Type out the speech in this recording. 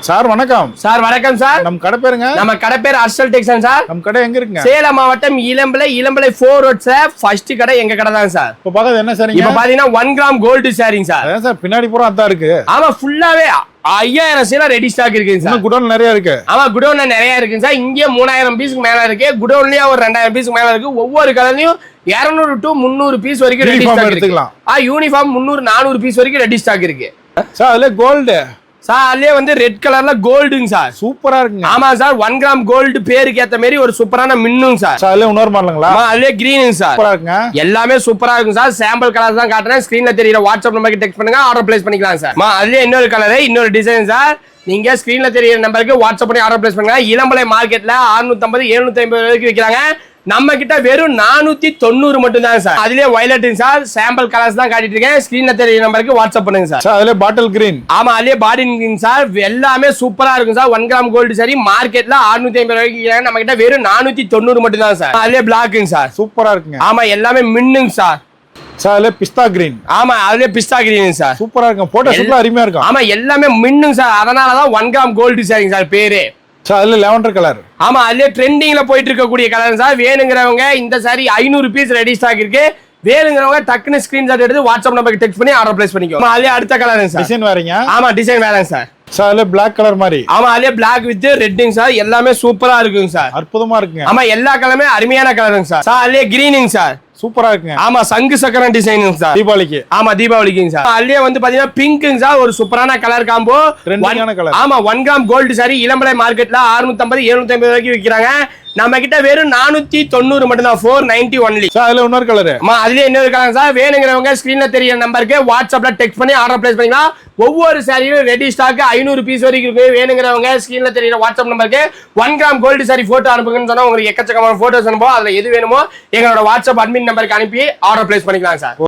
Sir வணக்கம். Sir வணக்கம் sir. நம்ம கடை பேருங்க? நம்ம கடை பேர் அர்சல் டெக்ஸ்டைல்ஸ் சார். நம்ம கடை எங்க இருக்குங்க? சேலம் மாவட்டம் இளம்பிள்ளை 4 ரோட் சார். ஃபர்ஸ்ட் கடை எங்க கடை தான் சார். இப்போ பாக்குறது என்ன சார்? இப்போ பாத்தீங்கன்னா 1 கிராம் கோல்டு சாரிங் சார். அதான் சார் பின்னாடி பூரா அதான் இருக்கு. ஆமா ஃபுல்லாவே 5000 சேல ரெடி ஸ்டாக் இருக்குங்க சார். குடோன் நிறைய இருக்கு. ஆமா குடோன்ல நிறைய இருக்குங்க சார். இங்கே 3000 பீஸ்க்கு மேல இருக்கு. குடோன்லயே ஒரு 2000 பீஸ்க்கு மேல இருக்கு. ஒவ்வொரு கலர்லயும் 200 to 300 பீஸ் வரைக்கும் ரெடி ஸ்டாக் இருக்கு. யூனிஃபார்ம் 300 400 பீஸ் வரைக்கும் ரெடி ஸ்டாக் இருக்கு சார். அதுல கோல்டு சார், அதுலயே வந்து ரெட் கலர்ல கோல்டுங்க சார். சூப்பரா இருக்குங்க. ஆமா சார், 1 கிராம் கோல்டு பேருக்கு ஏத்த மாதிரி ஒரு சூப்பரான மின்னுங்க சார். சார் அதுல இன்னொரு மாடலுங்களா? அதுலயே கிரீனுங்க சார். சூப்பரா இருக்குங்க. எல்லாமே சூப்பரா இருக்கும் சார். சாம்பிள் கலர்ஸ் தான் காட்டுறேன். ஸ்கிரீன்ல தெரியற வாட்ஸ்அப் நம்பருக்கு டெக்ஸ்ட் பண்ணுங்க, ஆர்டர் பிளேஸ் பண்ணிக்கலாம் சார். அதுலயே இன்னொரு கலர் இன்னொரு டிசைன் சார். நீங்க ஸ்கிரீன்ல தெரியற நம்பருக்கு வாட்ஸ்அப் பண்ணி ஆர்டர் பிளேஸ் பண்ணுங்க. இளம்பலை மார்க்கெட்ல 650 750 வரைக்கும் விற்கிறாங்க. நம்ம கிட்ட வெறும் 490 மட்டும் தான் சார். அதுலயே வயலட் சார். சாம்பிள் கலர்ஸ் தான் காட்டிட்டு இருக்கேன். ஸ்கிரீன்ல தெரியற நம்பருக்கு வாட்ஸ்அப் பண்ணுங்க சார். சார் அதுல பாட்டில் கிரீன். ஆமா அதுலயே பாட்டில் கிரீன் சார். எல்லாமே சூப்பரா இருக்கும் சார். 1 கிராம் கோல்டு சரி மார்க்கெட்ல 650 ரூபாய்க்கு விற்கிறாங்க. நம்ம கிட்ட வெறும் 490 மட்டும் தான் சார். அதுலயே பிளாக்குங்க சார். சூப்பரா இருக்குங்க. ஆமா எல்லாமே மின்னுங்க சார். சார் அதுல பிஸ்தா கிரீன். ஆமா அதுலயே பிஸ்தா கிரீன் சார். சூப்பரா இருக்கும். போட்டோ சூப்பரா அருமையா இருக்கும். ஆமா எல்லாமே மின்னுங்க சார். அதனாலதான் 1 கிராம் கோல்டு சாரிங்க சார் பேரு. சார் அதுல லாவெண்டர் கலர். ஆமா அதுலயே ட்ரெண்டிங்ல போயிட்டு இருக்கக்கூடிய கலர் சார். வேணுங்கிறவங்க இந்த சாரி 500 பீஸ் ரெடி ஸ்டாக் இருக்கு. வேணுங்கிறவங்க டக்குன்னு ஸ்கிரீன்ஷாட் எடுத்து வாட்ஸ்அப் நம்பருக்கு டெக்ஸ்ட் பண்ணி ஆர்டர் பிளேஸ் பண்ணிக்கோ. அதுலயே அடுத்த கலர் சார். டிசைன் வேறங்க. ஆமா டிசைன் வேறங்க சார். சார் அதுல பிளாக் கலர் மாதிரி. ஆமா அதுலயே பிளாக் வித் ரெட்டிங் சார். எல்லாமே சூப்பரா இருக்குங்க சார். அற்புதமா இருக்குங்க. ஆமா எல்லா கலருமே அருமையான கலருங்க சார். சார் அதுலயே கிரீனிங் சார். சூப்பரா இருக்குங்க. ஆமா சங்கு சக்கரம் டிசைனுங்க சார். தீபாவளிக்கு. ஆமா தீபாவளிக்குங்க சார். அதுலயே வந்து பாத்தீங்கன்னா பிங்க்குங்க சார். ஒரு சூப்பரான கலர் காம்போ. ட்ரெண்டிங்கான கலர். ஆமா 1 கிராம் கோல்டு சாரி இளம்பலை மார்க்கெட்ல 650 750 வரைக்கும் விற்கிறாங்க. நம்ம கிட்ட வெறும் 490 மட்டும் தான். 490 ஒன்லி. சார் அதுல இன்னொரு கலர். அதுலயே இன்னொரு கலர் சார். வேணுங்கிறவங்க ஸ்கிரீன்ல தெரியற நம்பருக்கு வாட்ஸ்அப்ல டெக்ஸ்ட் பண்ணி ஆர்டர் பிளேஸ் பண்ணிக்கலாம். ஒவ்வொரு சாரியும் ரெடி ஸ்டாக் 500 பீஸ் வரைக்கும் இருக்கு. வேணுங்கிறவங்க ஸ்கிரீன்ல தெரியற வாட்ஸ்அப் நம்பருக்கு 1 கிராம் கோல்டு சாரி போட்டோ அனுப்புங்கன்னு சொன்னா உங்களுக்கு எக்கச்சக்கமான போட்டோஸ் அனுப்புவோம். அதுல எது வேணுமோ எங்களோட வாட்ஸ்அப் அட்மின் நம்பருக்கு அனுப்பி ஆர்டர் பிளேஸ் பண்ணிக்கலாம் சார்.